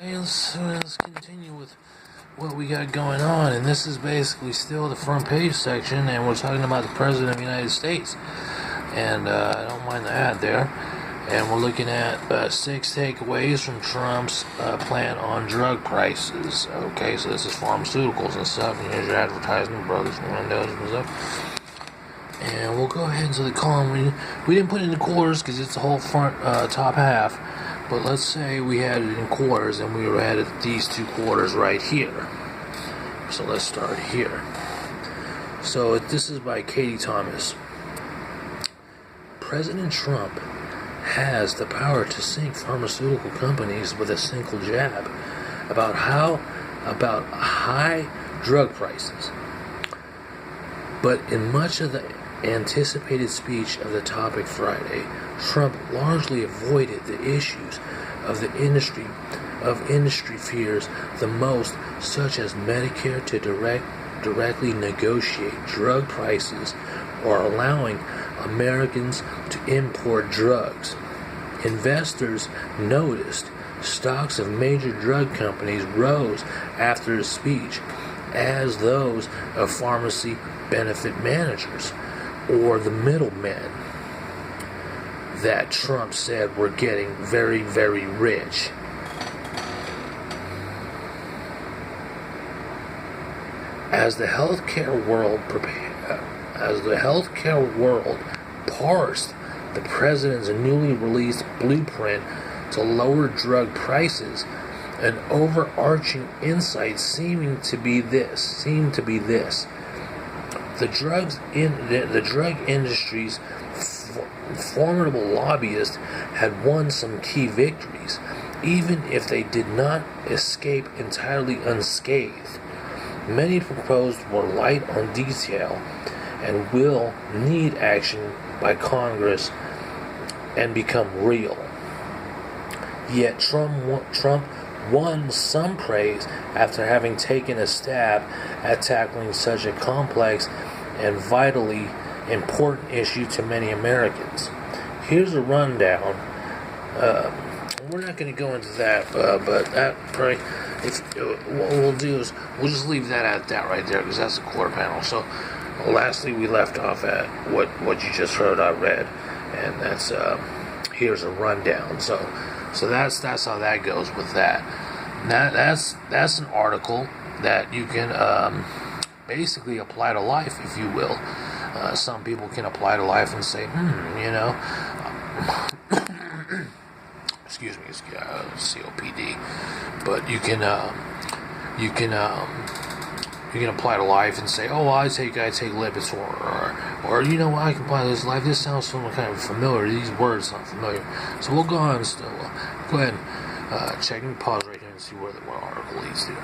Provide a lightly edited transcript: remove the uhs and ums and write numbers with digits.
Hey, let's continue with what we got going on, and this is basically still the front page section, and we're talking about the President of the United States, and I don't mind the ad there, and we're looking at 6 takeaways from Trump's plan on drug prices. Okay, so this is pharmaceuticals and stuff, and here's your advertisement, brothers and windows and stuff. And we'll go ahead into the column. We didn't put it in the quarters because it's the whole front top half. But let's say we had it in quarters and we had these 2 quarters right here. So let's start here. So this is by Katie Thomas. President Trump has the power to sink pharmaceutical companies with a single jab about high drug prices. But in much of the anticipated speech of the topic Friday, Trump largely avoided the issues of industry fears the most, such as Medicare to directly negotiate drug prices or allowing Americans to import drugs. Investors noticed stocks of major drug companies rose after the speech, as those of pharmacy benefit managers, or the middlemen that Trump said were getting very, very rich. As the healthcare world parsed the president's newly released blueprint to lower drug prices, an overarching insight seemed to be this: the drug industry's formidable lobbyists had won some key victories, even if they did not escape entirely unscathed. Many proposed were light on detail and will need action by Congress and become real. Yet Trump won some praise after having taken a stab at tackling such a complex and vitally important issue to many Americans. Here's a rundown. We're not going to go into that, but that probably, what we'll do is we'll just leave that at that right there, because that's the core panel. So, lastly, we left off at what you just heard I read, and that's here's a rundown. So that's how that goes with that. That's an article that you can basically apply to life, if you will. Some people can apply to life and say, excuse me, it's COPD. But you can apply to life and say, oh, I take Lipitor, or you know what, I can apply this to life. This sounds kind of familiar. These words sound familiar. So we'll go on. Go ahead and check and pause right here and see where the article leads to.